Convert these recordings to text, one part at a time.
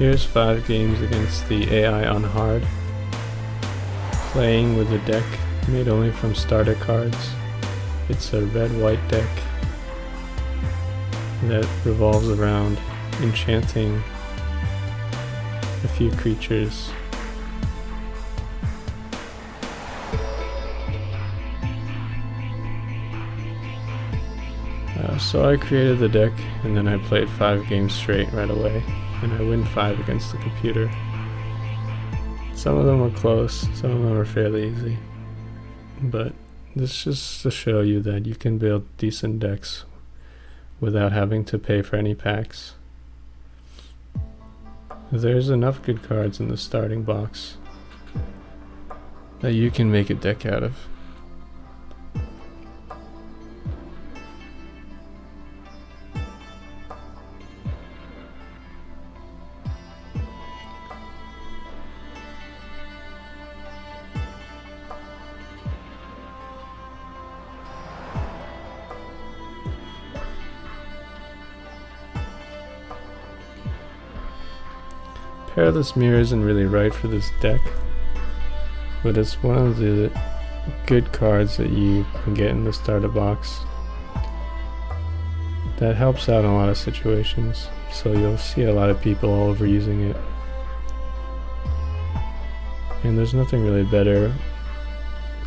Here's 5 games against the AI on hard, playing with a deck made only from starter cards. It's a red-white deck that revolves around enchanting a few creatures. So I created the deck and then I played 5 games straight right away, and I win 5 against the computer. Some of them were close, some of them were fairly easy, but this is just to show you that you can build decent decks without having to pay for any packs. There's enough good cards in the starting box that you can make a deck out of. Perilous Myr isn't really right for this deck, but it's one of the good cards that you can get in the starter box that helps out in a lot of situations, so you'll see a lot of people overusing it. And there's nothing really better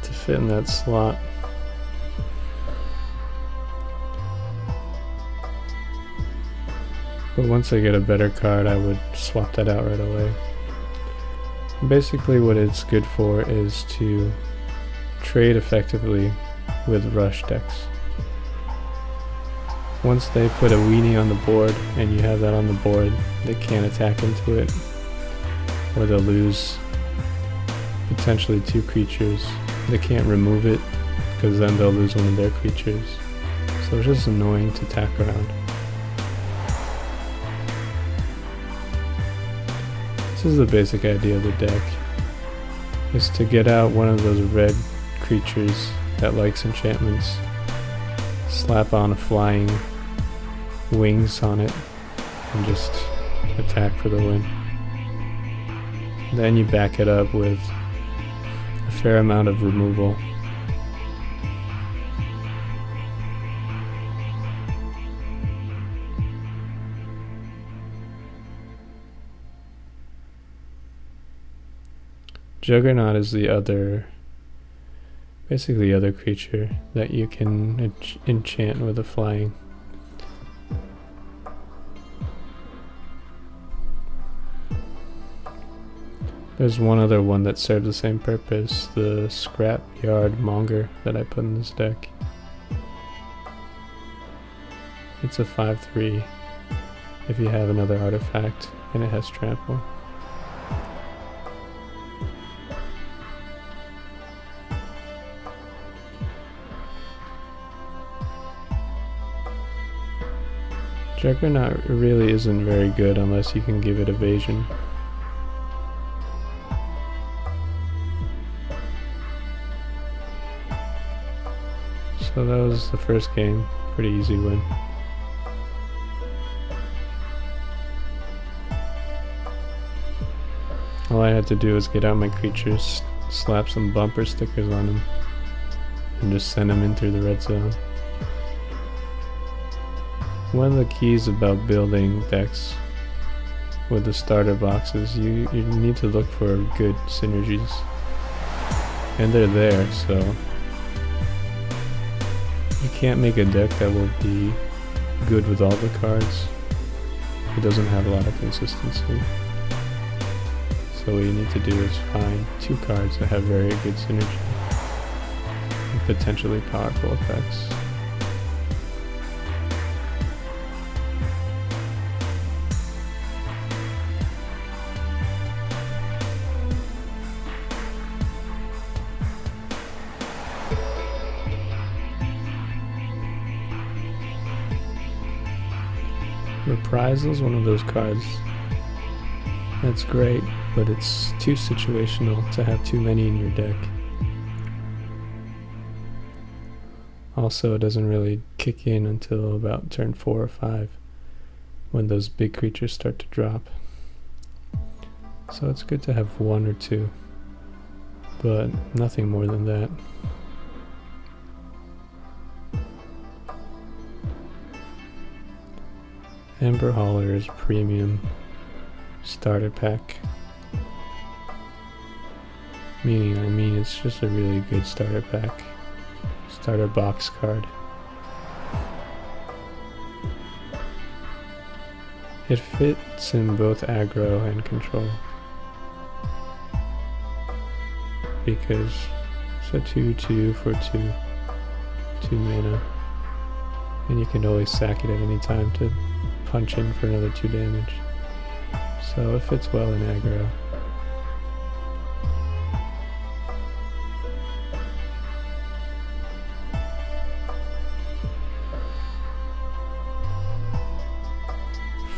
to fit in that slot. But once I get a better card, I would swap that out right away. Basically what it's good for is to trade effectively with rush decks. Once they put a weenie on the board and you have that on the board, they can't attack into it, or they'll lose potentially 2 creatures. They can't remove it because then they'll lose one of their creatures. So it's just annoying to tack around. This is the basic idea of the deck, is to get out one of those red creatures that likes enchantments, slap on a flying wings on it, and just attack for the win. Then you back it up with a fair amount of removal. Juggernaut is the other, basically the other creature that you can enchant with a flying. There's one other one that serves the same purpose, the Scrapyard Mongrel that I put in this deck. It's a 5/3 if you have another artifact and it has trample. Juggernaut really isn't very good unless you can give it evasion. So that was the first game, pretty easy win. All I had to do was get out my creatures, slap some bumper stickers on them, and just send them in through the red zone. One of the keys about building decks with the starter boxes, you need to look for good synergies. And they're there, so you can't make a deck that will be good with all the cards. It doesn't have a lot of consistency. So what you need to do is find 2 cards that have very good synergy and potentially powerful effects. Reprisal is one of those cards that's great, but it's too situational to have too many in your deck. Also, it doesn't really kick in until about turn 4 or 5, when those big creatures start to drop. So it's good to have one or two, but nothing more than that. Ember Hauler is premium starter pack. Meaning it's just a really good starter pack. Starter box card. It fits in both aggro and control, because it's a 2/2 for 2 mana, and you can always sack it at any time to punch in for another 2 damage. So it fits well in aggro.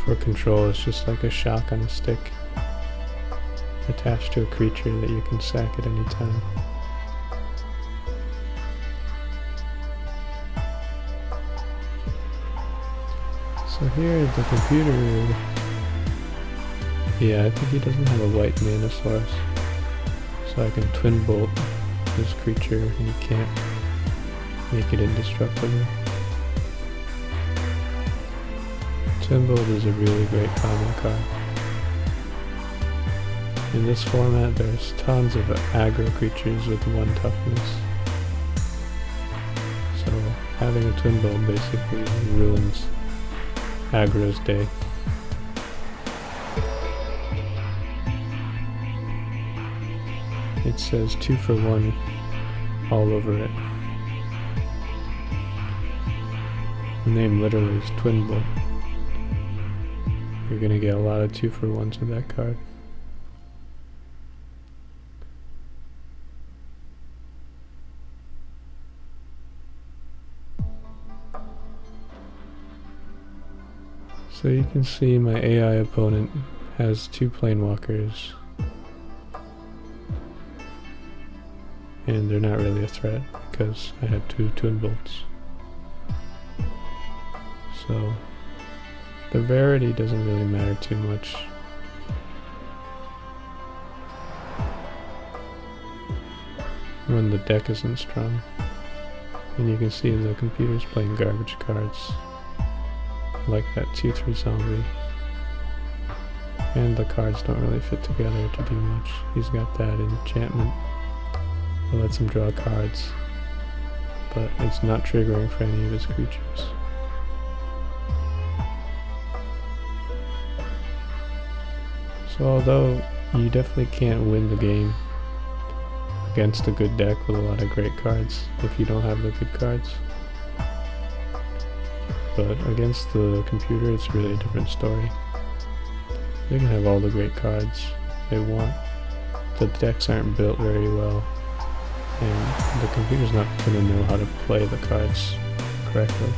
For control, it's just like a shock on a stick, attached to a creature that you can sack at any time. So here, the computer, yeah, I think he doesn't have a white mana source, so I can twin bolt this creature and he can't make it indestructible. Twin bolt is a really great common card. In this format, there's tons of aggro creatures with 1 toughness. So having a twin bolt basically ruins aggro's day. It says 2 for 1 all over it. The name literally is Twin Bolt. You're gonna get a lot of 2 for 1s with that card. So you can see my AI opponent has 2 Planewalkers, and they're not really a threat because I had 2 Twin Bolts. So the rarity doesn't really matter too much. When the deck isn't strong. And you can see the computer's playing garbage cards, like that 2/3 zombie. And the cards don't really fit together to do much. He's got that enchantment that lets him draw cards, but it's not triggering for any of his creatures. So although you definitely can't win the game against a good deck with a lot of great cards if you don't have the good cards, but against the computer it's really a different story. They can have all the great cards they want. The decks aren't built very well, and the computer's not going to know how to play the cards correctly.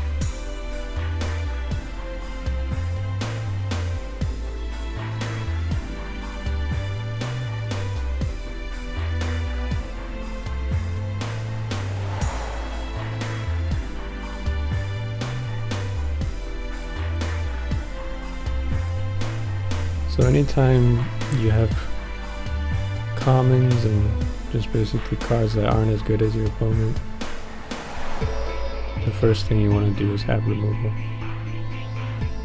So anytime you have commons and just basically cards that aren't as good as your opponent, the first thing you want to do is have removal.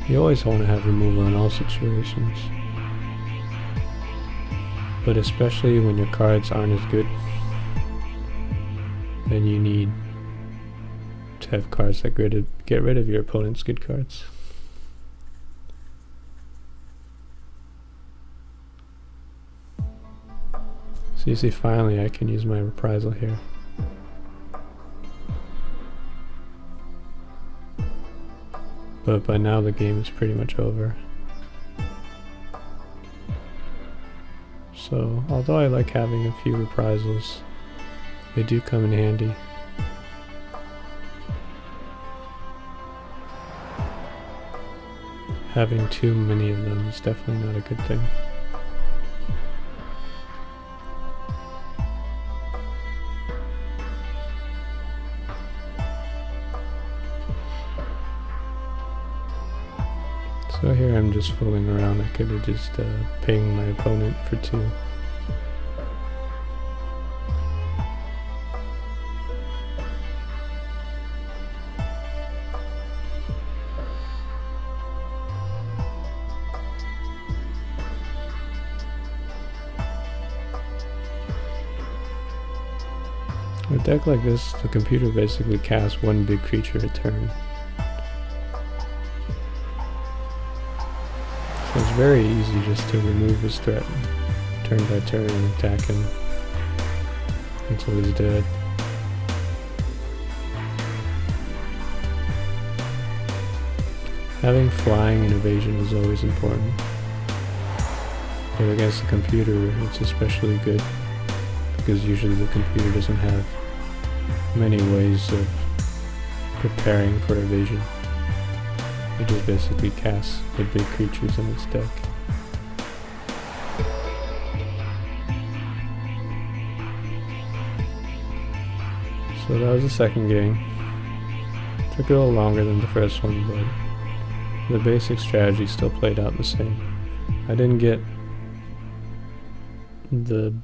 You always want to have removal in all situations, but especially when your cards aren't as good, then you need to have cards that get rid of your opponent's good cards. So you see, finally I can use my Reprisal here. But by now the game is pretty much over. So, although I like having a few Reprisals, they do come in handy. Having too many of them is definitely not a good thing. So So here I'm just fooling around. I could have just pinged my opponent for 2. With a deck like this, the computer basically casts 1 big creature a turn. So it's very easy just to remove his threat turn by turn and attack him until he's dead. Having flying and evasion is always important, but against the computer it's especially good because usually the computer doesn't have many ways of preparing for evasion. It just basically casts the big creatures in its deck. So that was the second game. Took a little longer than the first one, but the basic strategy still played out the same. I didn't get the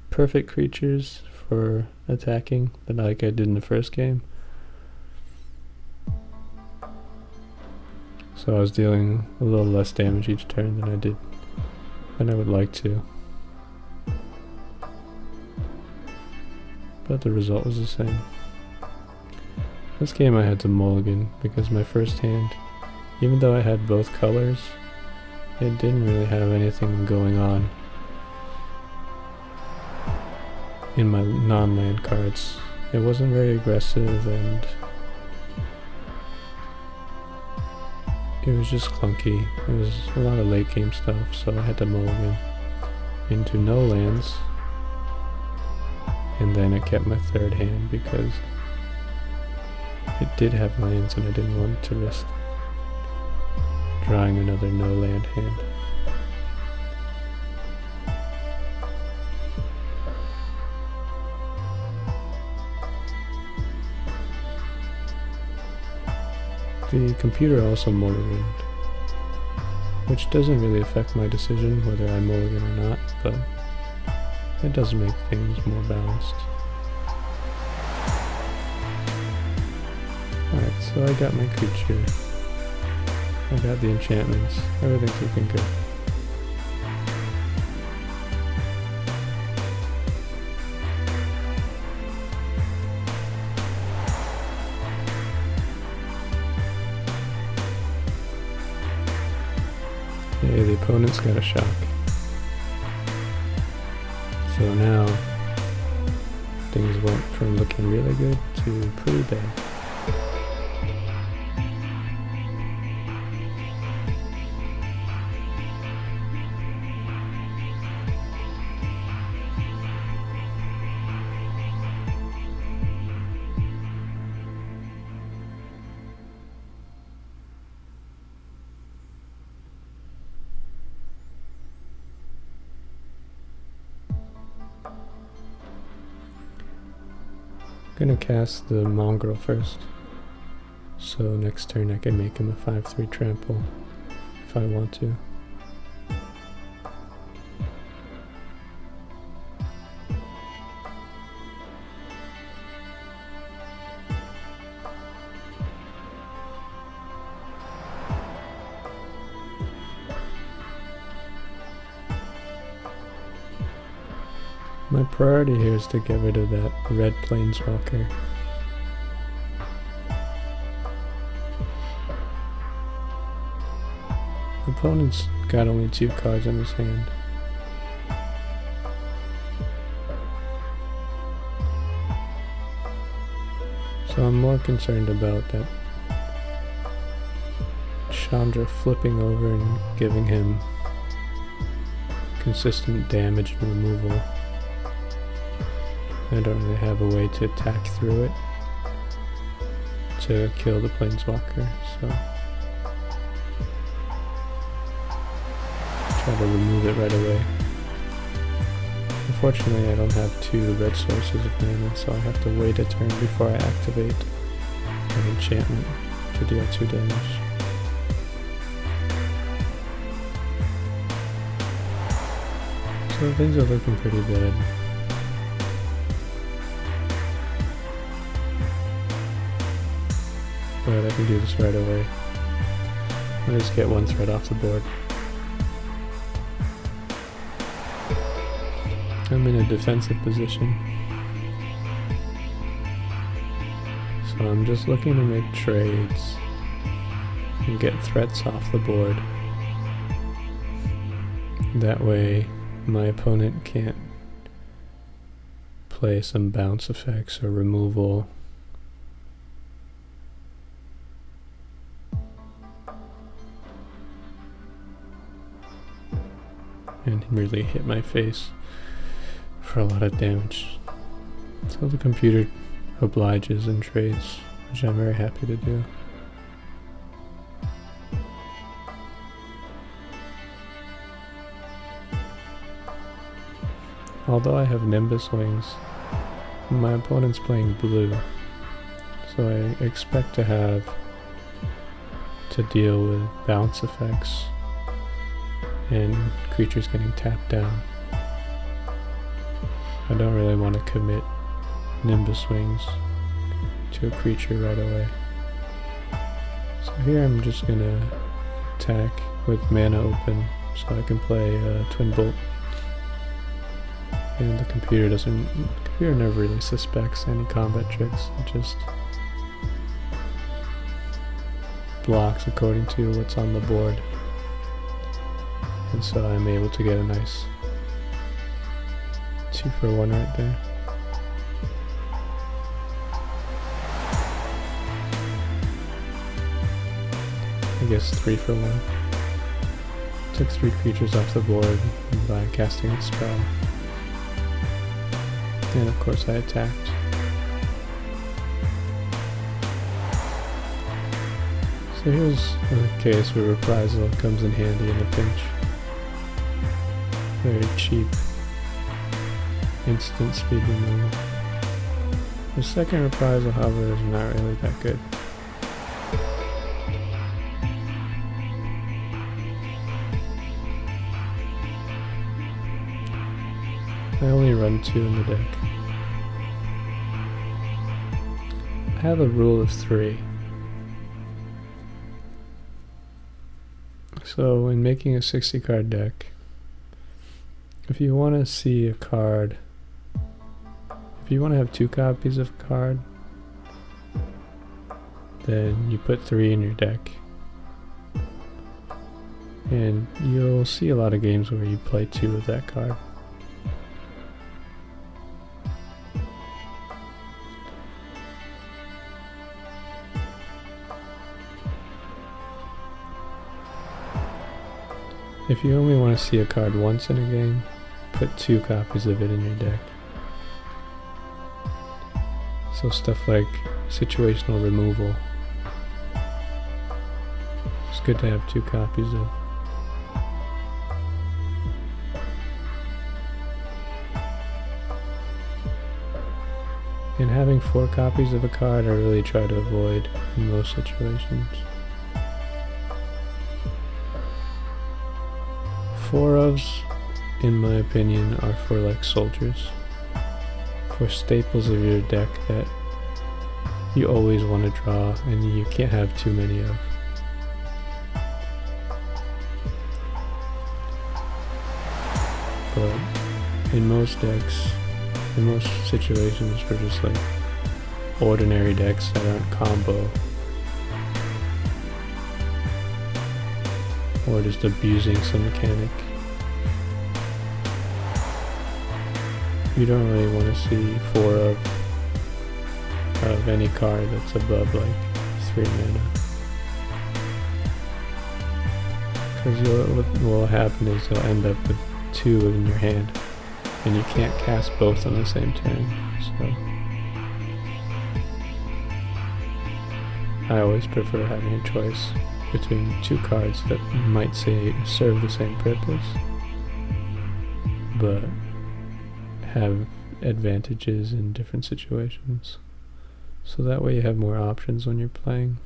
perfect creatures for attacking like I did in the first game. So I was dealing a little less damage each turn than I would like to. But the result was the same. This game I had to mulligan because my first hand, even though I had both colors, it didn't really have anything going on in my non-land cards. It wasn't very aggressive and it was just clunky. It was a lot of late game stuff, so I had to mulligan into no lands. And then I kept my third hand because it did have lands and I didn't want to risk drawing another no land hand. The computer also mulliganed, which doesn't really affect my decision whether I mulligan or not, but it does make things more balanced. Alright, so I got my creature. I got the enchantments. Everything's looking good. Yeah, the opponent's got a shock. So now, things went from looking really good to pretty bad. I'm gonna cast the Mongrel first, so next turn I can make him a 5/3 trample if I want to. My priority here is to get rid of that red planeswalker. The opponent's got only 2 cards in his hand. So I'm more concerned about that Chandra flipping over and giving him consistent damage and removal. I don't really have a way to attack through it to kill the planeswalker, so try to remove it right away. Unfortunately, I don't have 2 red sources of mana, so I have to wait a turn before I activate an enchantment to deal 2 damage. So things are looking pretty bad. But I can do this right away. I'll just get one threat off the board. I'm in a defensive position. So I'm just looking to make trades and get threats off the board. That way my opponent can't play some bounce effects or removal. And really hit my face for a lot of damage. So the computer obliges and trades, which I'm very happy to do. Although I have Nimbus Wings, my opponent's playing blue, so I expect to have to deal with bounce effects and creatures getting tapped down. I don't really want to commit Nimbus Wings to a creature right away. So here I'm just gonna attack with mana open so I can play Twin Bolt. And the computer never really suspects any combat tricks. It just blocks according to what's on the board. And so I'm able to get a nice 2-for-1 right there. I guess 3-for-1. Took 3 creatures off the board by casting a spell. And of course I attacked. So here's a case where Reprisal comes in handy in a pinch. Very cheap. Instant speed removal. The second Reprisal, however, is not really that good. I only run 2 in the deck. I have a rule of 3. So in making a 60 card deck, if you want to see a card, if you want to have 2 copies of a card, then you put 3 in your deck. And you'll see a lot of games where you play 2 of that card. If you only want to see a card once in a game, put 2 copies of it in your deck. So stuff like situational removal, it's good to have 2 copies of. And having 4 copies of a card I really try to avoid in most situations. 4-ofs, in my opinion, are for like soldiers. For staples of your deck that you always want to draw and you can't have too many of. But in most decks, in most situations, for just like ordinary decks that aren't combo, or just abusing some mechanic, you don't really want to see 4 of any card that's above like 3 mana. Because what will happen is you'll end up with 2 in your hand, and you can't cast both on the same turn. So I always prefer having a choice between 2 cards that might say serve the same purpose, but have advantages in different situations. So that way you have more options when you're playing.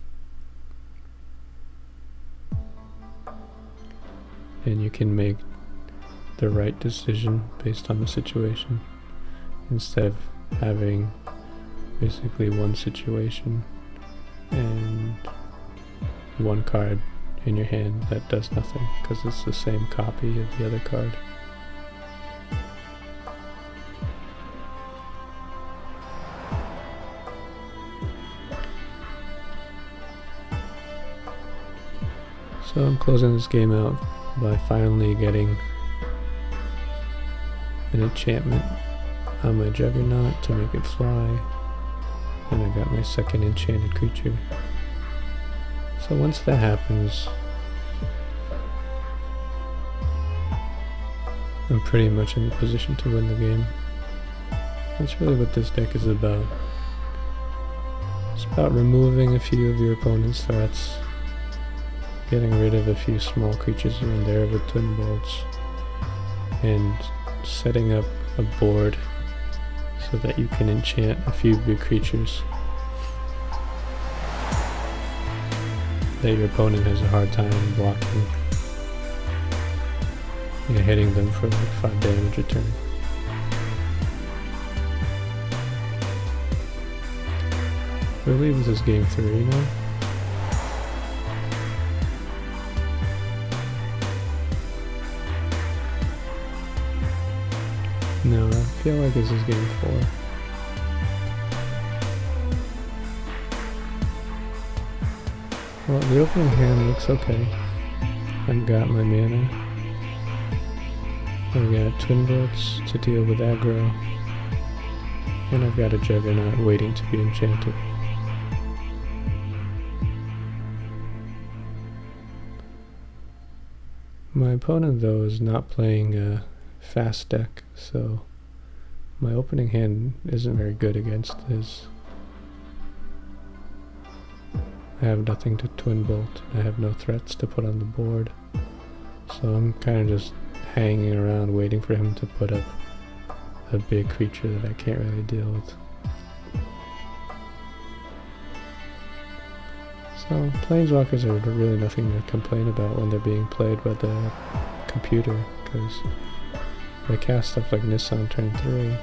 And you can make the right decision based on the situation, instead of having basically one situation and one card in your hand that does nothing because it's the same copy of the other card. So I'm closing this game out by finally getting an enchantment on my Juggernaut to make it fly, and I got my second enchanted creature. So once that happens, I'm pretty much in the position to win the game. That's really what this deck is about. It's about removing a few of your opponent's threats, getting rid of a few small creatures here and there with twin bolts, and setting up a board so that you can enchant a few of your creatures that your opponent has a hard time blocking. You're hitting them for like 5 damage a turn. I believe this is game 3 now. No, I feel like this is game 4. Well, the opening hand looks okay. I've got my mana. I've got twin bolts to deal with aggro. And I've got a Juggernaut waiting to be enchanted. My opponent, though, is not playing a fast deck, so my opening hand isn't very good against his. I have nothing to twin bolt. I have no threats to put on the board, so I'm kind of just hanging around waiting for him to put up a big creature that I can't really deal with. So planeswalkers are really nothing to complain about when they're being played by the computer, because they cast stuff like Nissan turn 3,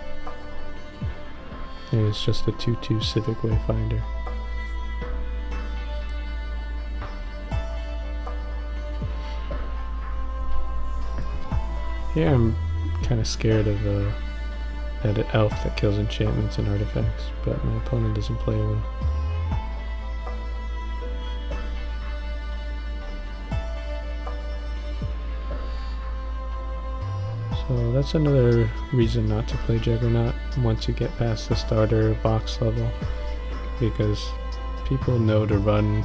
and it's just a 2/2 Civic Wayfinder. Here I'm kind of scared of that elf that kills enchantments and artifacts, but my opponent doesn't play one. So that's another reason not to play Juggernaut once you get past the starter box level, because people know to run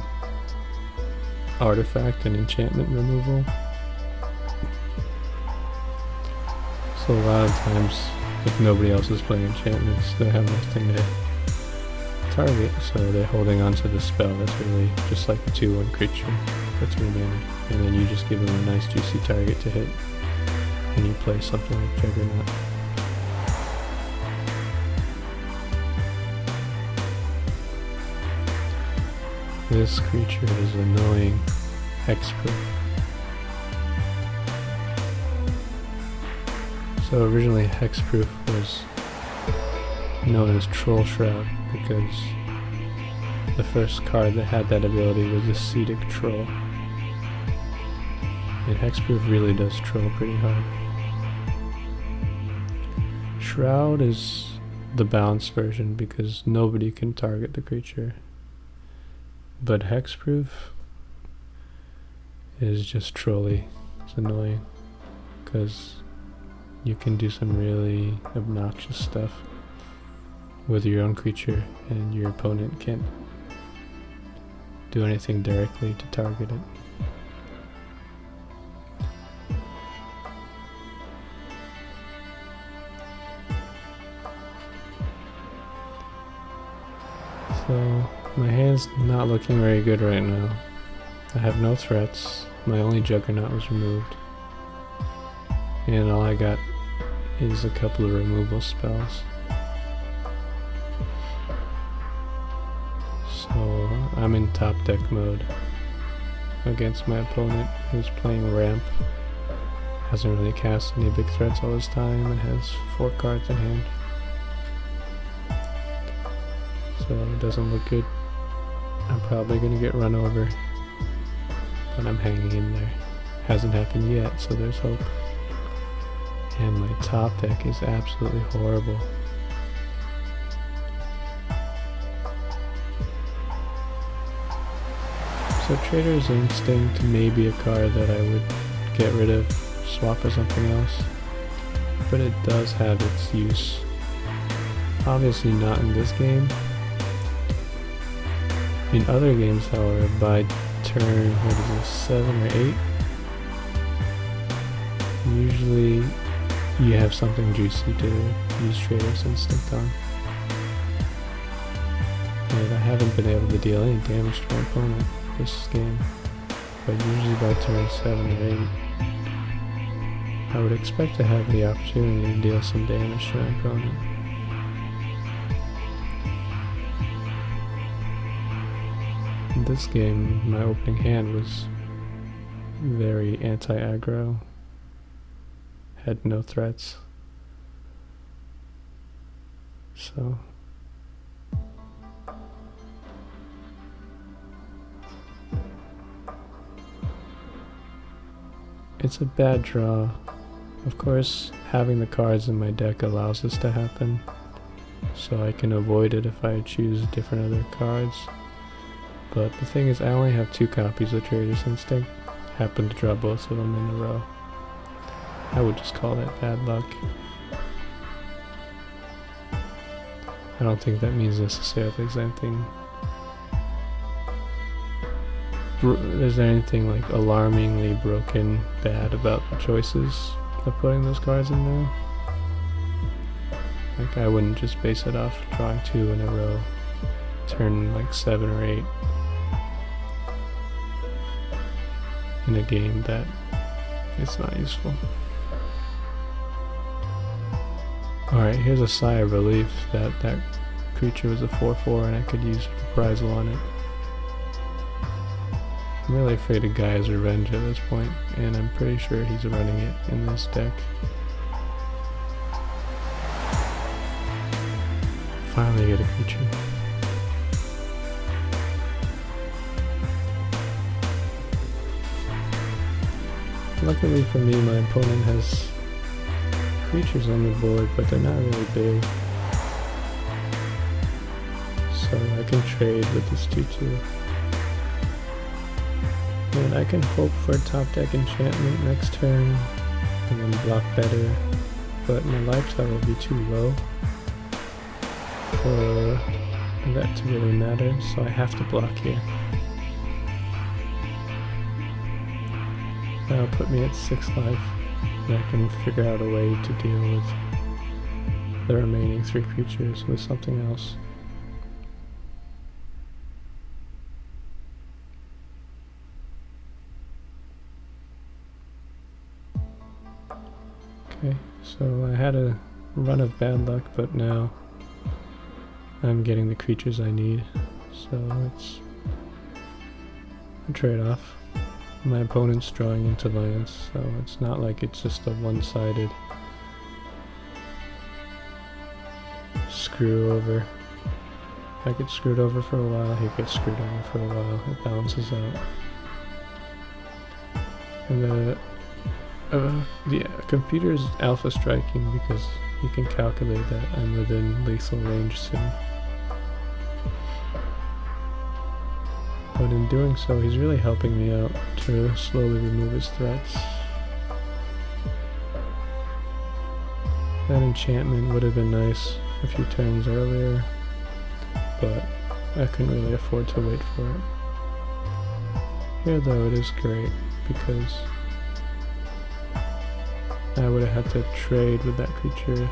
artifact and enchantment removal. So a lot of times, if nobody else is playing enchantments, they have nothing to target, so they're holding on to the spell that's really just like a 2/1 creature for 3 mana, and then you just give them a nice juicy target to hit, and you play something like Juggernaut. This creature is annoying hexproof. So originally hexproof was known as Troll Shroud because the first card that had that ability was the Cedic Troll. And hexproof really does troll pretty hard. Shroud is the balanced version because nobody can target the creature. But hexproof is just trolly. It's annoying because you can do some really obnoxious stuff with your own creature and your opponent can't do anything directly to target it. So my hand's not looking very good right now. I have no threats. My only Juggernaut was removed. And all I got is a couple of removal spells. So I'm in top deck mode against my opponent who's playing ramp Hasn't really cast any big threats all this time and has 4 cards in hand. So it doesn't look good. I'm probably gonna get run over, but I'm hanging in there. Hasn't happened yet, so there's hope. And my top deck is absolutely horrible. So Traitorous Instinct may be a card that I would get rid of, swap for something else, but it does have its use. Obviously not in this game. In other games, however, by turn, what is this, 7 or 8? Usually you have something juicy to use Traitorous Instinct on. And I haven't been able to deal any damage to my opponent this game, but usually by turn 7 or 8, I would expect to have the opportunity to deal some damage to my opponent. In this game, my opening hand was very anti-aggro, had no threats, so it's a bad draw. Of course, having the cards in my deck allows this to happen, so I can avoid it if I choose different other cards. But the thing is, I only have 2 copies of Traitorous Instinct. Happen to draw both of them in a row. I would just call that bad luck. I don't think that means necessarily there's anything is there anything like alarmingly broken bad about the choices of putting those cards in there? Like, I wouldn't just base it off drawing 2 in a row, turn like 7 or 8 in a game that it's not useful. Alright, here's a sigh of relief that that creature was a 4/4 and I could use Reprisal on it. I'm really afraid of Gaia's Revenge at this point, and I'm pretty sure he's running it in this deck. Finally get a creature. Luckily for me, my opponent has creatures on the board, but they're not really big. So I can trade with this 2/2. And I can hope for a top deck enchantment next turn and then block better, but my lifestyle will be too low for that to really matter, so I have to block here. That'll put me at 6 life, and I can figure out a way to deal with the remaining 3 creatures with something else. Okay, so I had a run of bad luck, but now I'm getting the creatures I need, so it's a trade-off. My opponent's drawing into lands, so it's not like it's just a one-sided screw over. I get screwed over for a while, he gets screwed over for a while, it balances out. And the computer is alpha striking because he can calculate that I'm within lethal range soon. But in doing so, he's really helping me out to slowly remove his threats. That enchantment would have been nice a few turns earlier, but I couldn't really afford to wait for it. Here though, it is great because I would have had to trade with that creature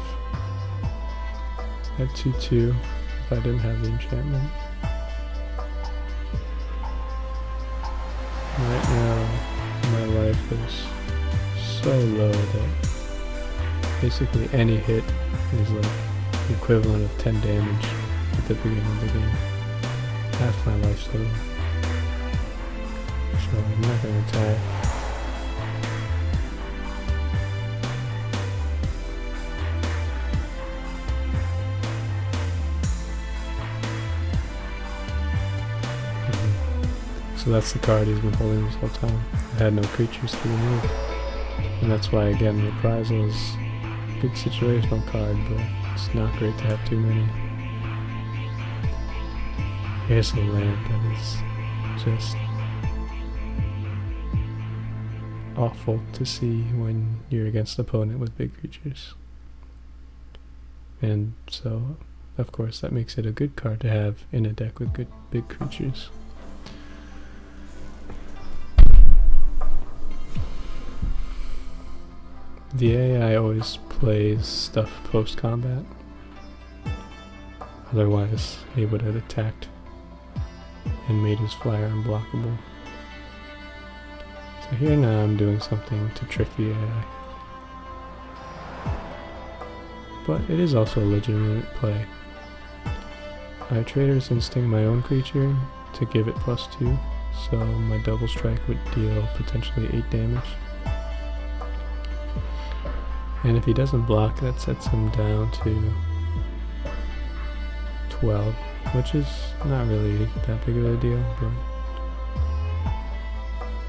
at 2/2 if I didn't have the enchantment. Right now, my life is so low that basically any hit is like the equivalent of 10 damage at the beginning of the game. Half my life's low. So I'm not going to attack. So that's the card he's been holding this whole time. I had no creatures to remove. And that's why, again, Reprisal is a good situational card, but it's not great to have too many. Here's a land that is just awful to see when you're against an opponent with big creatures. And so, of course, that makes it a good card to have in a deck with good big creatures. The AI always plays stuff post-combat. Otherwise, he would have attacked and made his flyer unblockable. So here now I'm doing something to trick the AI. But it is also a legitimate play. I Traitorous Instinct my own creature to give it +2, so my double strike would deal potentially 8 damage. And if he doesn't block, that sets him down to 12, which is not really that big of a deal, but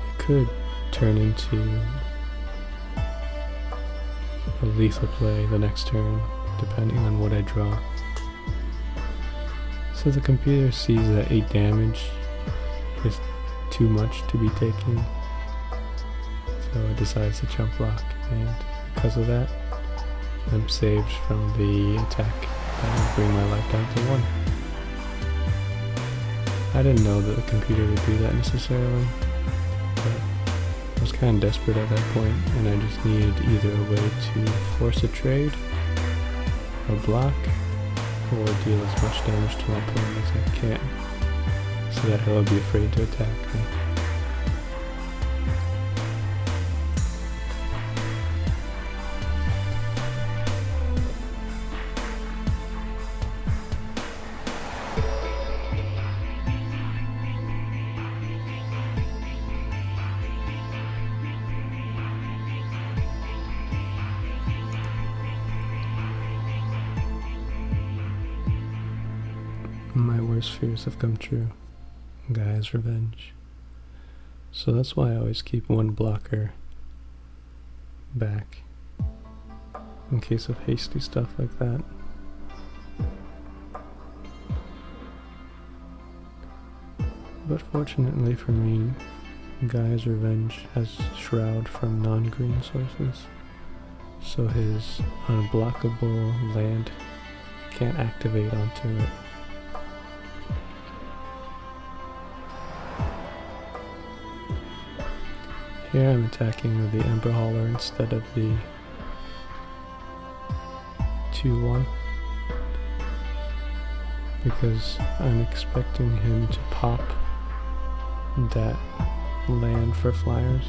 it could turn into a lethal play the next turn, depending on what I draw. So the computer sees that 8 damage is too much to be taken, so it decides to chump block, and because of that, I'm saved from the attack that would bring my life down to 1. I didn't know that the computer would do that necessarily, but I was kind of desperate at that point, and I just needed either a way to force a trade, or block, or deal as much damage to my opponent as I can, so that he'll be afraid to attack me. My worst fears have come true. Guy's revenge. So that's why I always keep one blocker back in case of hasty stuff like that. But fortunately for me, Guy's revenge has Shroud from non-green sources, so his unblockable land can't activate onto it. Here I'm attacking with the Ember Hauler instead of the 2-1, because I'm expecting him to pop that land for flyers,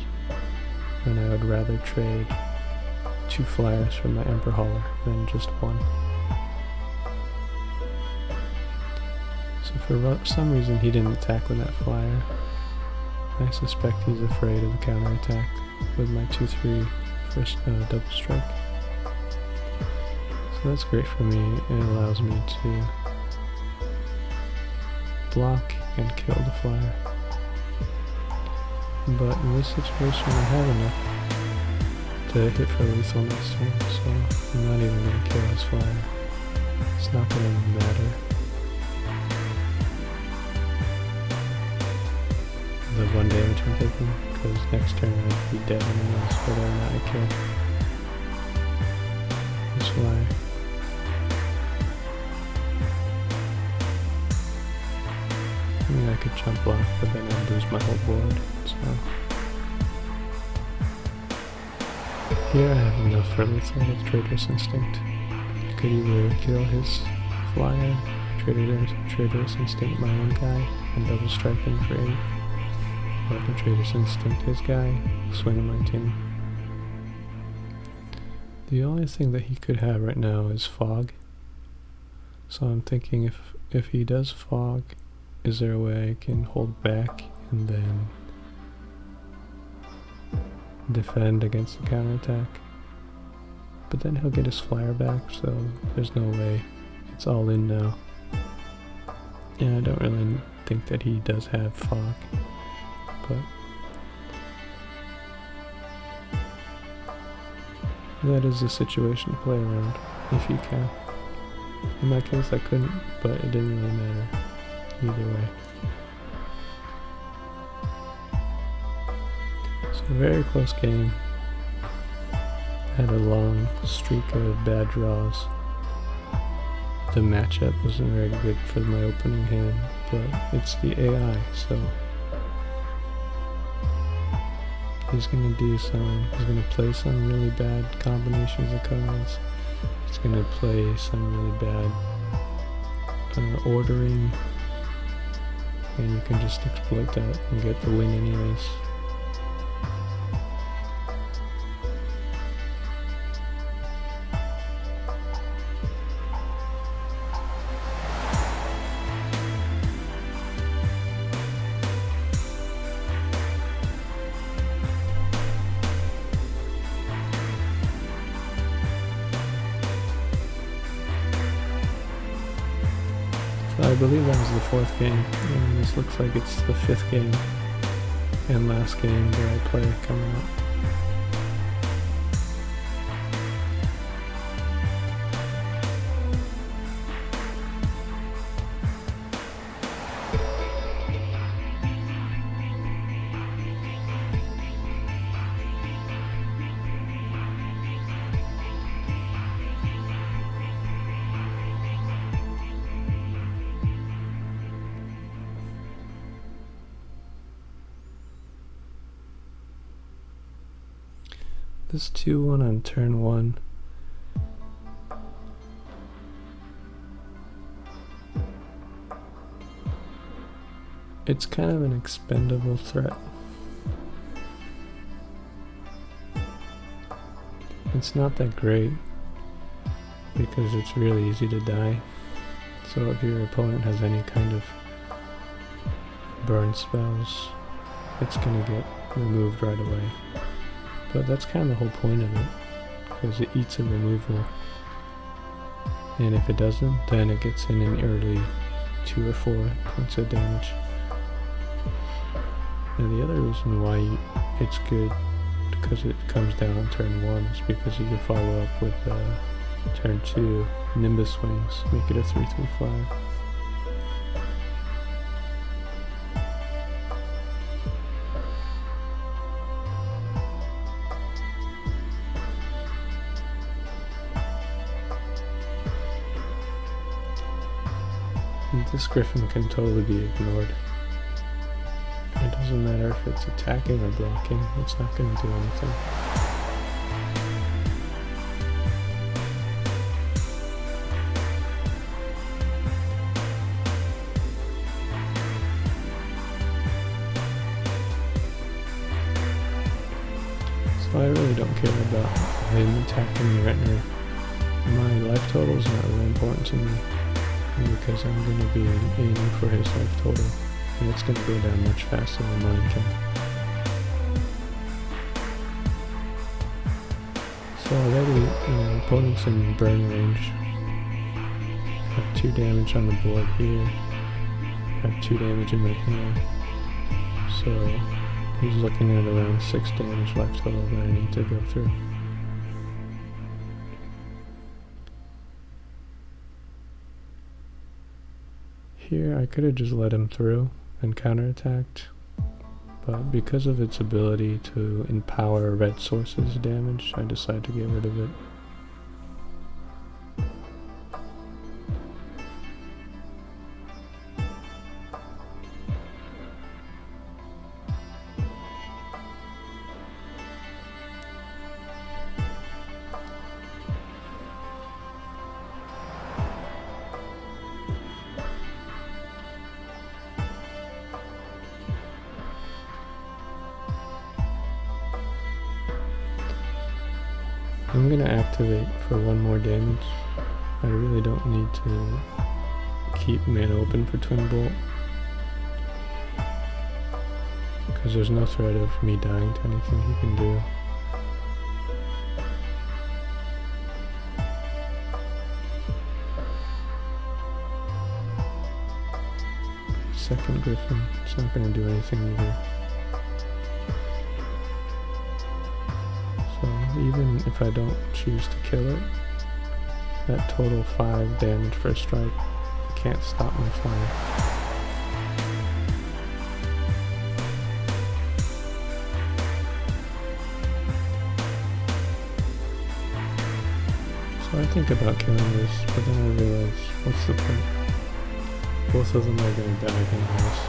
and I would rather trade 2 flyers from my Ember Hauler than just 1. So for some reason he didn't attack with that flyer. I suspect he's afraid of the counterattack with my 2/3 first double strike. So that's great for me. It allows me to block and kill the flyer. But in this situation I have enough to hit for lethal next turn, so I'm not even going to kill his flyer. It's not going to matter. The 1 damage I'm taking, because next turn I'd be dead anyways, whether or not I kill. That's why I mean, I could jump block, but then I'd lose my whole board, so here I have enough for lethal with Traitorous Instinct. I could either kill his flyer, Traitorous Instinct my own guy, and double strike him for 8. Or the Traitorous Instinct his guy, swing on my team. The only thing that he could have right now is Fog. So I'm thinking if he does Fog, is there a way I can hold back and then defend against the counterattack? But then he'll get his flyer back, so there's no way. It's all in now. And I don't really think that he does have Fog. but that is a situation to play around, if you can. In my case I couldn't, but it didn't really matter either way. So a very close game. Had a long streak of bad draws. The matchup wasn't very good for my opening hand, but it's the AI, so he's gonna do some, he's gonna play some really bad combinations of cards. He's gonna play some really bad ordering, and you can just exploit that and get the win anyways. I believe that was the 4th game, and this looks like it's the 5th game and last game that I play coming up. This 2-1 on turn 1. It's kind of an expendable threat. It's not that great because it's really easy to die. So if your opponent has any kind of burn spells, it's gonna get removed right away. But that's kind of the whole point of it, because it eats a removal. And if it doesn't, then it gets in an early 2 or 4 points of damage. And the other reason why it's good, because it comes down on turn 1, is because you can follow up with turn 2, Nimbus Wings, make it a 3/3/5. This Griffin can totally be ignored. It doesn't matter if it's attacking or blocking, it's not going to do anything. So I really don't care about him attacking the Retner. My life total is not really important to me, because I'm going to be aiming for his life total, and it's going to go down much faster than mine can. So already, opponents in burn range have 2 damage on the board here, have 2 damage in my hand, so he's looking at around 6 damage life total that I need to go through. Here I could have just let him through and counterattacked, but because of its ability to empower red sources damage, I decided to get rid of it. I'm gonna activate for 1 more damage. I really don't need to keep mana open for Twin Bolt, because there's no threat of me dying to anything he can do. Second Griffin, it's not gonna do anything either. even if I don't choose to kill it, that total 5 damage for a strike can't stop my flying. So I think about killing this, but then I realize, what's the point? Both of them are going to die anyways.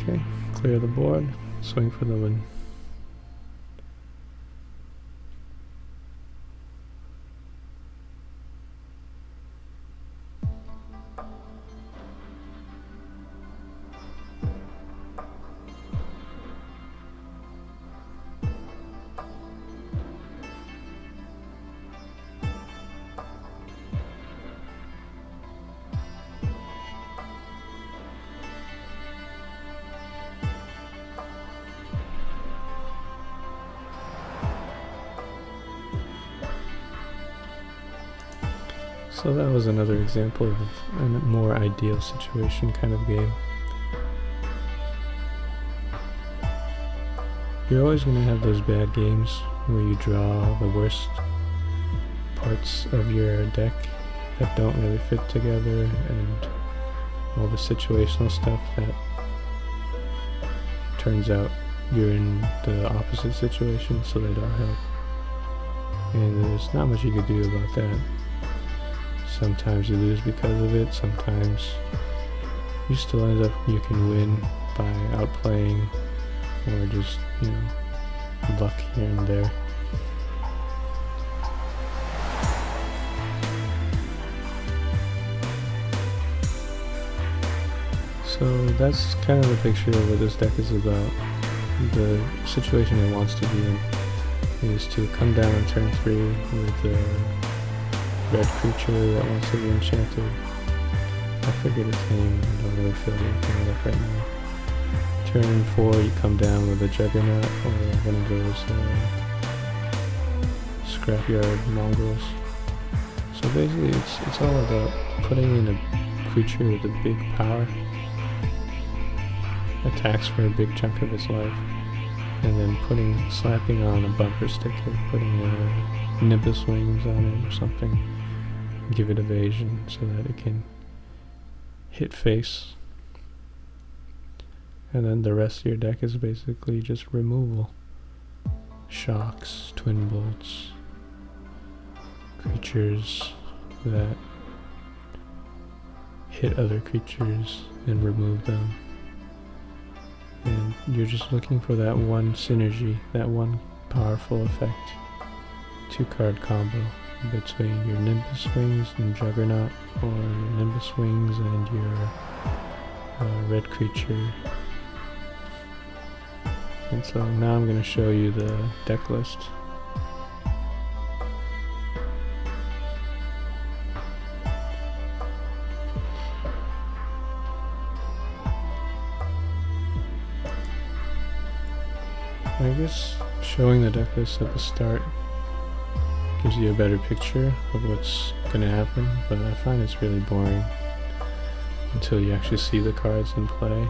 Okay, clear the board, swing for the win. So that was another example of a more ideal situation kind of game. You're always going to have those bad games where you draw the worst parts of your deck that don't really fit together, and all the situational stuff that turns out you're in the opposite situation, so they don't help. And there's not much you could do about that. Sometimes you lose because of it, sometimes you still end up, you can win by outplaying or just, you know, luck here and there. So that's kind of the picture of what this deck is about. The situation it wants to be in is to come down on turn 3 with a red creature that wants to be enchanted. I forget its name, I don't really feel like looking it up right now. Turn 4 you come down with a Juggernaut or one of those Scrapyard Mongrels. So basically it's all about putting in a creature with a big power, attacks for a big chunk of its life, and then slapping on a bumper sticker, putting a Nimbus Wings on it or something, give it evasion so that it can hit face. And then the rest of your deck is basically just removal. Shocks, twin bolts, creatures that hit other creatures and remove them. And you're just looking for that one synergy, that one powerful effect. 2-card combo between your Nimbus Wings and Juggernaut, or your Nimbus Wings and your red creature. And so now I'm going to show you the deck list. I guess showing the deck list at the start gives you a better picture of what's going to happen, but I find it's really boring until you actually see the cards in play,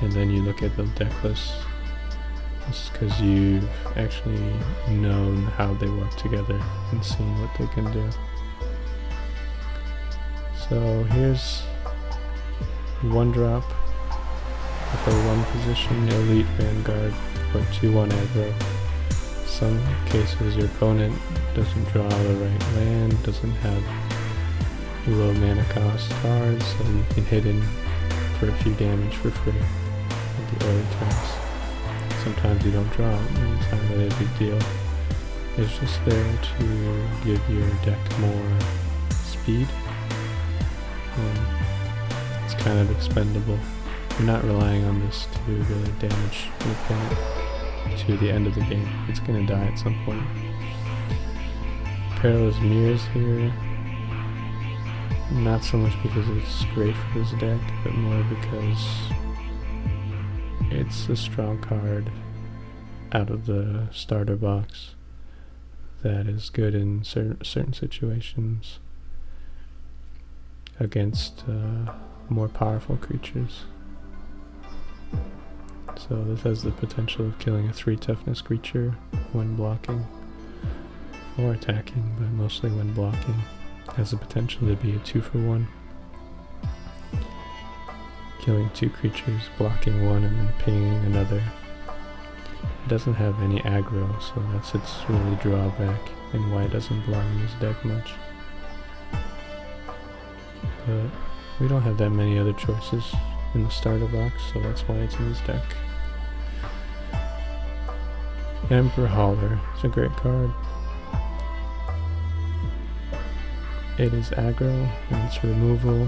and then you look at the deck list. It's because you've actually known how they work together and seen what they can do. So here's 1-drop at the 1 position, Elite Vanguard for 2/1 aggro. Some cases your opponent doesn't draw the right land, doesn't have low mana cost cards, so you can hit in for a few damage for free at the early turns. Sometimes you don't draw it, and it's not really a big deal. It's just there to give your deck more speed, and it's kind of expendable. You're not relying on this to really damage your opponent to the end of the game. It's going to die at some point. Perilous Myr here. Not so much because it's great for this deck, but more because it's a strong card out of the starter box that is good in certain situations against more powerful creatures. So this has the potential of killing a 3 toughness creature when blocking or attacking, but mostly when blocking. Has the potential to be a 2-for-1. Killing 2 creatures, blocking 1, and then pinging another. It doesn't have any aggro, so that's its really drawback, and why it doesn't belong in this deck much. But we don't have that many other choices in the starter box, so that's why it's in this deck. Ember Hauler is a great card. It is aggro, and it's removal.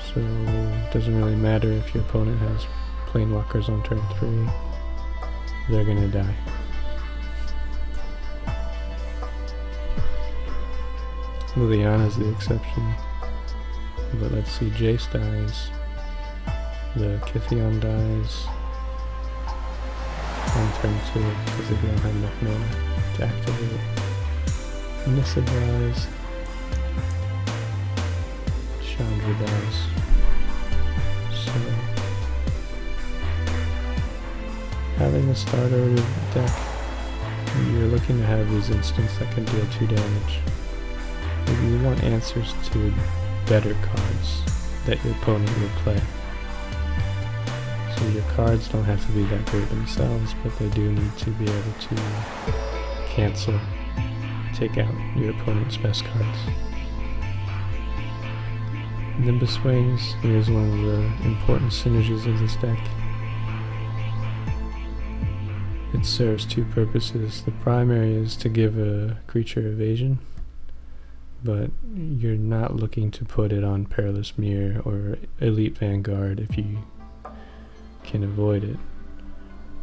So it doesn't really matter if your opponent has Planewalkers on turn 3. They're gonna die. Liliana's the exception. But let's see, Jace dies. The Kithion dies on turn 2 because they don't have enough mana to activate. Nissa dies. Chandra dies. So having a starter deck, you're looking to have these instants that can deal 2 damage. Maybe you want answers to better cards that your opponent will play. So your cards don't have to be that great themselves, but they do need to be able to cancel, take out your opponent's best cards. Nimbus Wings, here's one of the important synergies of this deck. It serves 2 purposes. The primary is to give a creature evasion, but you're not looking to put it on Perilous Myr or Elite Vanguard if you can avoid it.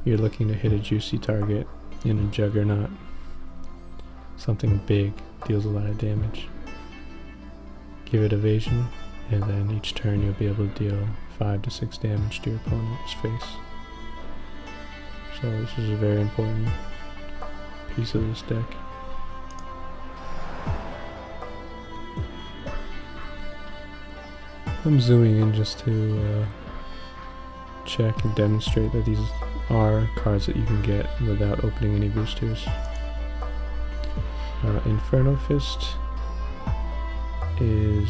You're looking to hit a juicy target in a Juggernaut. Something big, deals a lot of damage. Give it evasion, and then each turn you'll be able to deal 5 to 6 damage to your opponent's face. So this is a very important piece of this deck. I'm zooming in just to check and demonstrate that these are cards that you can get without opening any boosters. Inferno Fist is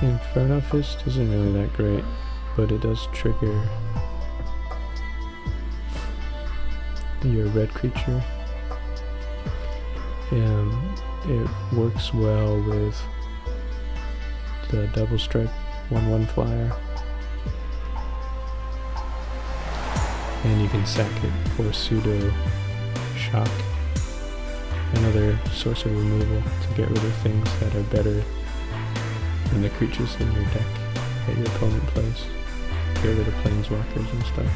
Inferno Fist isn't really that great, but it does trigger your red creature. It works well with the double strike 1/1 flyer, and you can sack it for pseudo shock, another source of removal to get rid of things that are better than the creatures in your deck that your opponent plays. Get rid of planeswalkers and stuff.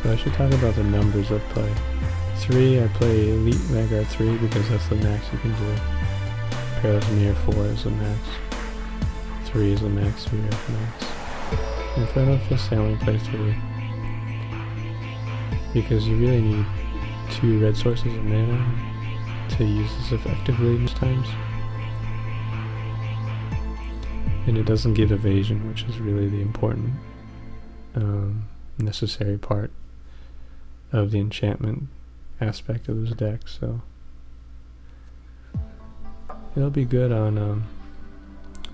So I should talk about the numbers of play. 3, I play Elite Vanguard 3 because that's the max you can do. Perilous Myr 4 is the max. 3 is the max, 3 is the max. Inferno Fist I only play 3. Because you really need 2 red sources of mana to use this effectively most times. And it doesn't give evasion, which is really the important necessary part of the enchantment aspect of this deck, so it'll be good on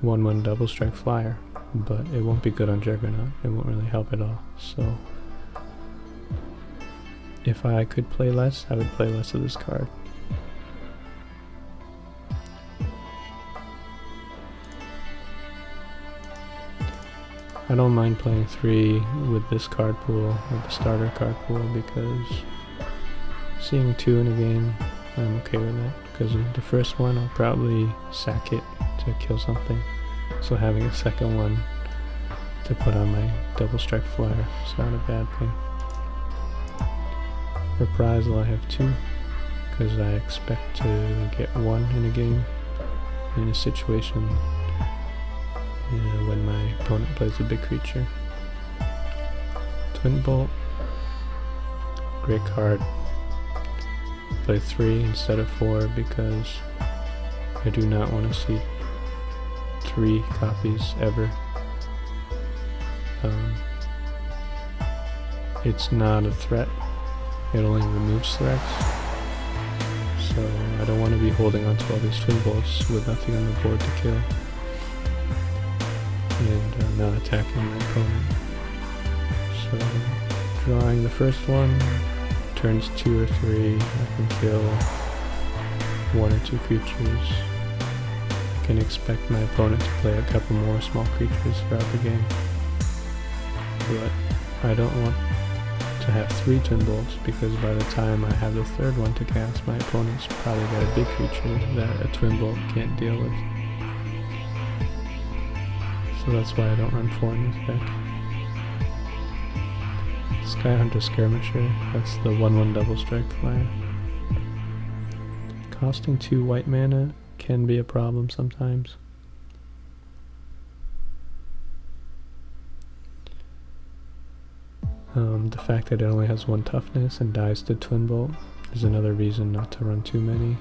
1/1 double strike flyer, but it won't be good on Juggernaut. It won't really help at all. So if I could play less, I would play less of this card. I don't mind playing 3 with this card pool, with the starter card pool, because seeing 2 in a game, I'm okay with that. Because the first one, I'll probably sack it to kill something. So having a second one to put on my double strike flyer is not a bad thing. Reprisal, I have 2, because I expect to get 1 in a game in a situation when my opponent plays a big creature. Twin Bolt, great card. Play 3 instead of 4 because I do not want to see 3 copies ever. It's not a threat, it only removes threats, so I don't want to be holding on to all these Twin Bolts with nothing on the board to kill and not attacking my opponent. So drawing the first one, turns 2 or 3, I can kill 1 or 2 creatures. I can expect my opponent to play a couple more small creatures throughout the game, but I don't want to have 3 Twin Bolts, because by the time I have the 3rd one to cast, my opponent's probably got a big creature that a Twin Bolt can't deal with. So that's why I don't run 4 in this deck. Skyhunter Skirmisher, that's the 1/1 double strike flyer. Costing 2 white mana can be a problem sometimes. The fact that it only has 1 toughness and dies to Twin Bolt is another reason not to run too many.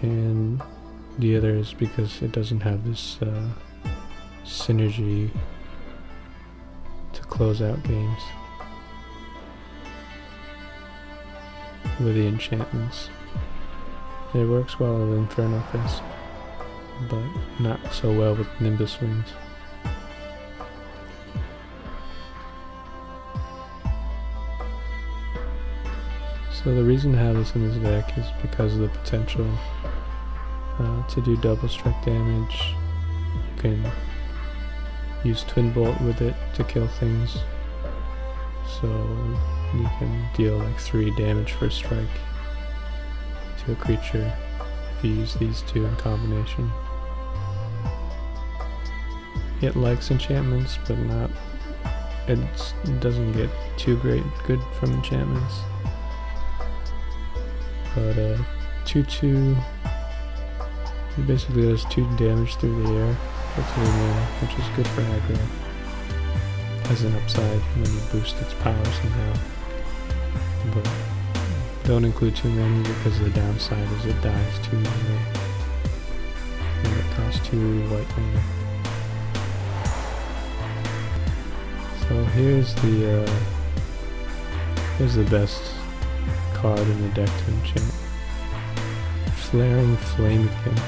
And the other is because it doesn't have this synergy to close out games with the enchantments. It works well with Inferno Fist, but not so well with Nimbus Wings. So the reason to have this in this deck is because of the potential to do double strike damage. You can use Twin Bolt with it to kill things, so you can deal like 3 damage for a strike to a creature if you use these 2 in combination. It likes enchantments, but it doesn't get too good from enchantments. But 2/2 basically does 2 damage through the air for 3 mana, which is good for aggro. As an upside when you boost its power somehow. But don't include too many, because the downside is it dies too easily. And it costs 2 white mana. So here's the best card in the deck to enchant. Flaring Flamekin.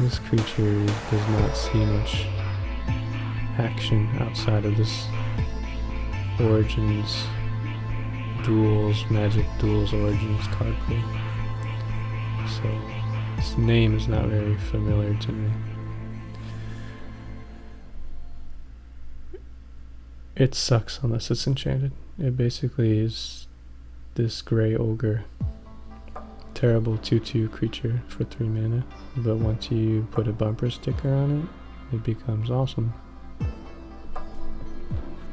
This creature does not see much action outside of this Origins Duels, Magic Duels Origins card pool. So its name is not very familiar to me. It sucks unless it's enchanted. It basically is this gray ogre. Terrible 2/2 creature for 3 mana, but once you put a bumper sticker on it, it becomes awesome.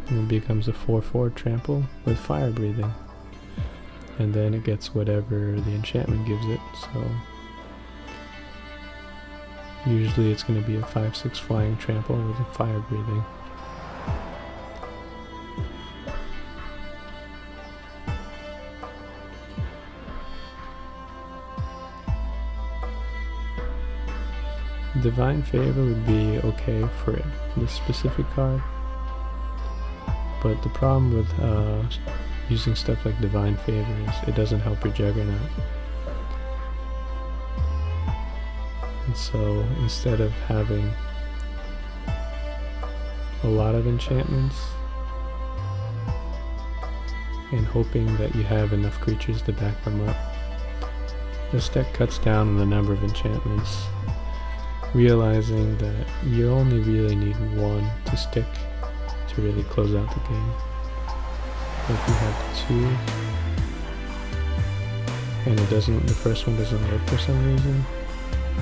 And it becomes a 4/4 trample with fire breathing. And then it gets whatever the enchantment gives it, so usually it's going to be a 5/6 flying trample with a fire breathing. Divine Favor would be okay for this specific card, but the problem with using stuff like Divine Favor is it doesn't help your Juggernaut. And so instead of having a lot of enchantments and hoping that you have enough creatures to back them up, this deck cuts down on the number of enchantments realizing that you only really need one to stick to really close out the game. If you have two and the first one doesn't work for some reason,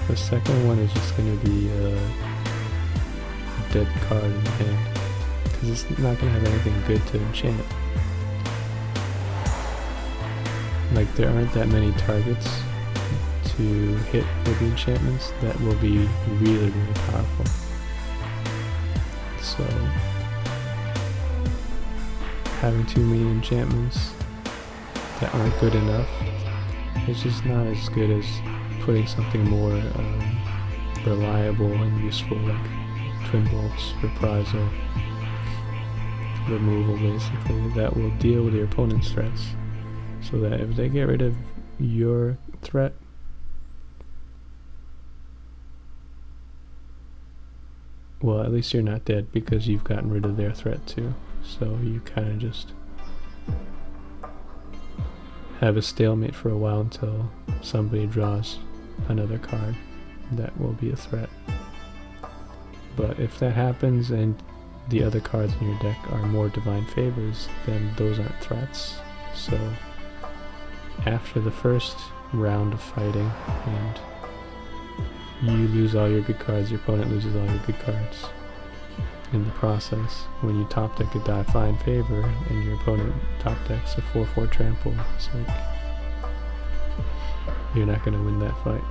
the second one is just going to be a dead card in the hand, because it's not going to have anything good to enchant. Like, there aren't that many targets to hit with the enchantments that will be really, really powerful. So, having too many enchantments that aren't good enough is just not as good as putting something more reliable and useful, like Twin Bolts, Reprisal, removal basically, that will deal with your opponent's threats. So that if they get rid of your threat, well, at least you're not dead because you've gotten rid of their threat too. So you kind of just have a stalemate for a while until somebody draws another card that will be a threat. But if that happens and the other cards in your deck are more divine favors, then those aren't threats. So after the first round of fighting and you lose all your good cards, your opponent loses all your good cards. In the process, when you top deck a divine favor and your opponent top decks a 4/4 trample, it's like you're not going to win that fight.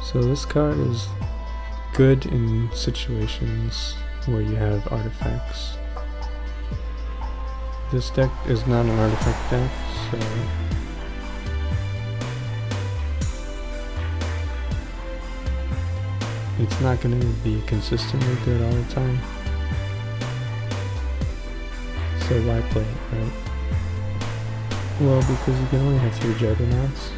So this card is good in situations where you have artifacts. This deck is not an artifact deck, so it's not going to be consistently good all the time. So why play it, right? Well, because you can only have 3 Juggernauts.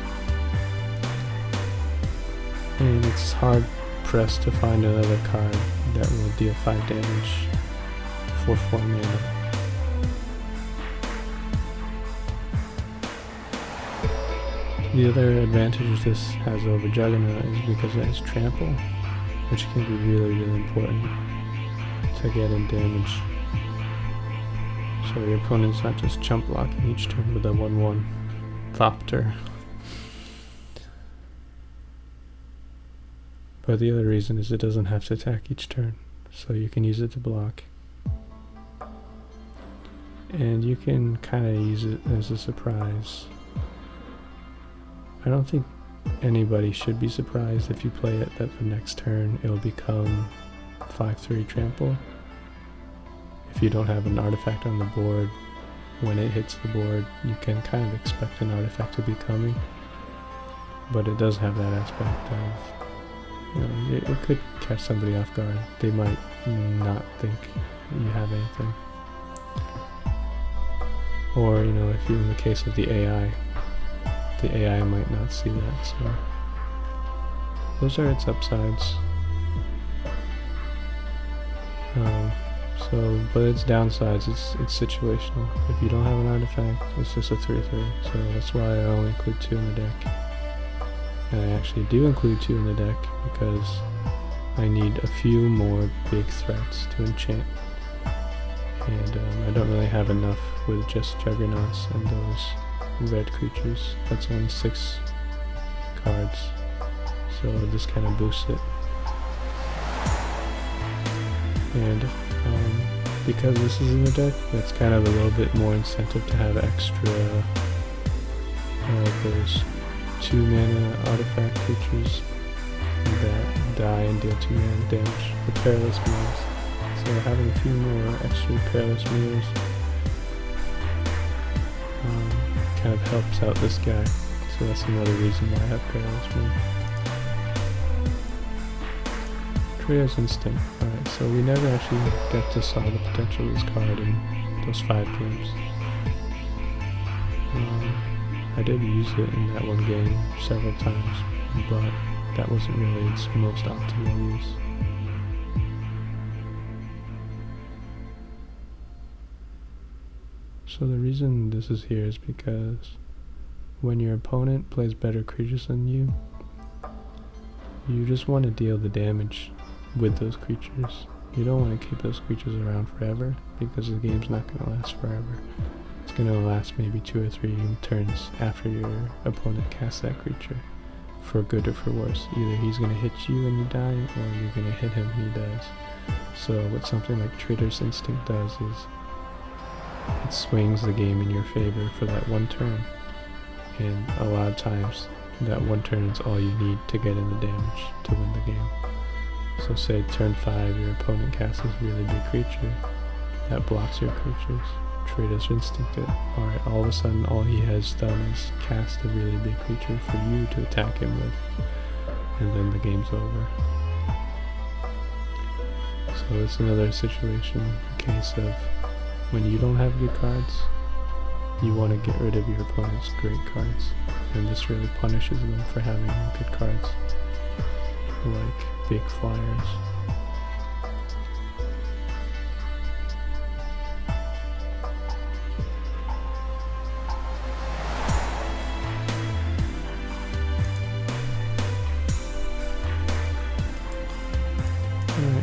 And it's hard pressed to find another card that will deal 5 damage for 4 mana. The other advantage this has over Juggernaut is because it has trample, which can be really, really important to get in damage. So your opponent's not just chump blocking each turn with a 1/1 Thopter. But the other reason is it doesn't have to attack each turn, so you can use it to block. And you can kind of use it as a surprise. I don't think anybody should be surprised if you play it that the next turn it'll become 5/3 trample. If you don't have an artifact on the board, when it hits the board, you can kind of expect an artifact to be coming. But it does have that aspect of, you know, it could catch somebody off guard. They might not think you have anything. Or, you know, if you, in the case of the AI might not see that, so those are its upsides. But its downsides, it's situational. If you don't have an artifact, it's just a 3/3, so that's why I only include 2 in the deck. And I actually do include 2 in the deck because I need a few more big threats to enchant. And I don't really have enough with just Juggernauts and those red creatures. That's only 6 cards, so this kind of boosts it. And because this is in the deck, that's kind of a little bit more incentive to have extra those 2 mana artifact creatures that die and deal 2 mana damage, the Perilous Myrs. So having a few more extra Perilous Myrs kind of helps out this guy. So that's another reason why I have Perilous Myr. Traitorous Instinct. Alright, so we never actually get to saw the potential of this card in those 5 games. I did use it in that one game several times, but that wasn't really its most optimal use. So the reason this is here is because when your opponent plays better creatures than you just want to deal the damage with those creatures. You don't want to keep those creatures around forever, because the game's not going to last forever. It's going to last maybe 2 or 3 turns after your opponent casts that creature, for good or for worse. Either he's going to hit you and you die, or you're going to hit him and he dies. So what something like Traitorous Instinct does is it swings the game in your favor for that one turn, and a lot of times that one turn is all you need to get in the damage to win the game. So say turn 5 your opponent casts this really big creature that blocks your creatures. Traitorous Instinct it. Alright, all of a sudden all he has done is cast a really big creature for you to attack him with, and then the game's over. So it's another situation, a case of when you don't have good cards, you want to get rid of your opponent's great cards, and this really punishes them for having good cards, like big flyers.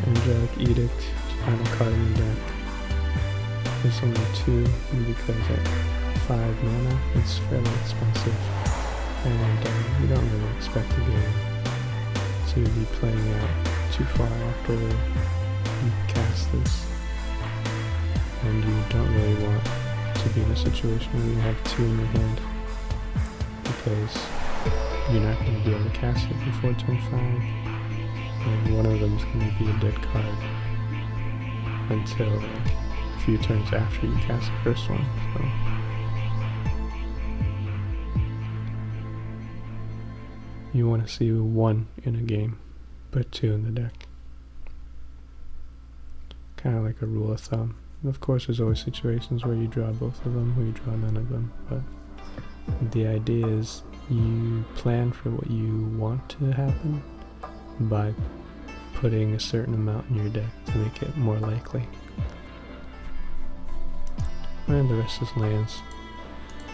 Angelic Edict, final card in the deck. There's only 2, because at 5 mana it's fairly expensive, and you don't really expect the game to be playing out too far after you cast this, and you don't really want to be in a situation where you have 2 in your hand, because you're not going to be able to cast it before turn 5. And one of them is going to be a dead card until like a few turns after you cast the first one. So you want to see 1 in a game, but 2 in the deck. Kind of like a rule of thumb. And of course, there's always situations where you draw both of them, or you draw none of them. But the idea is you plan for what you want to happen by putting a certain amount in your deck to make it more likely. And the rest is lands.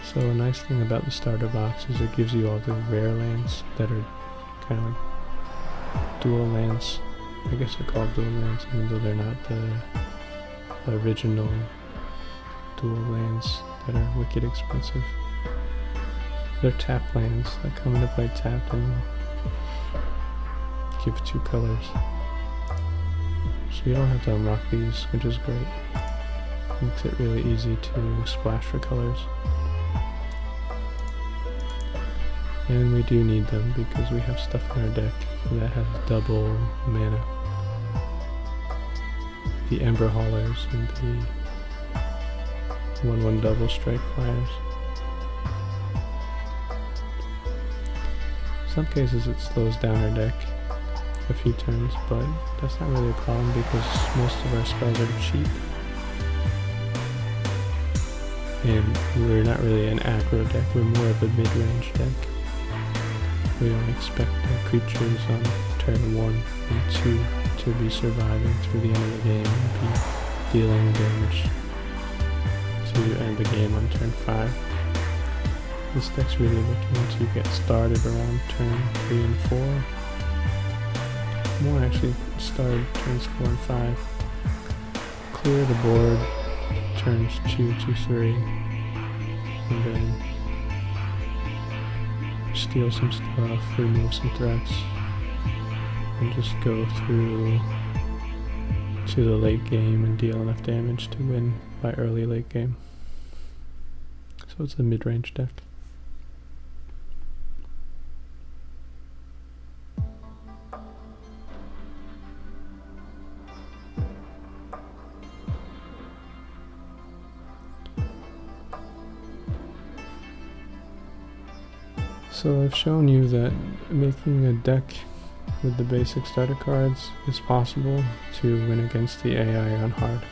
So a nice thing about the starter box is it gives you all the rare lands that are kind of like dual lands. I guess they're called dual lands, even though they're not the original dual lands that are wicked expensive. They're tap lands that come into play tapped and give 2 colors. So you don't have to unlock these, which is great. Makes it really easy to splash for colors. And we do need them because we have stuff in our deck that has double mana. The Ember Haulers and the 1/1 double strike flyers. In some cases it slows down our deck a few turns, but that's not really a problem because most of our spells are cheap. And we're not really an aggro deck, we're more of a mid-range deck. We don't expect the creatures on turn 1 and 2 to be surviving through the end of the game and be dealing damage to end the game on turn 5. This deck's really looking to get started around turn 3 and 4. More actually started turns 4 and 5. Clear the board turns 2 to 3, and then steal some stuff, remove some threats, and just go through to the late game and deal enough damage to win by early late game. So it's a mid-range deck. So I've shown you that making a deck with the basic starter cards is possible to win against the AI on hard.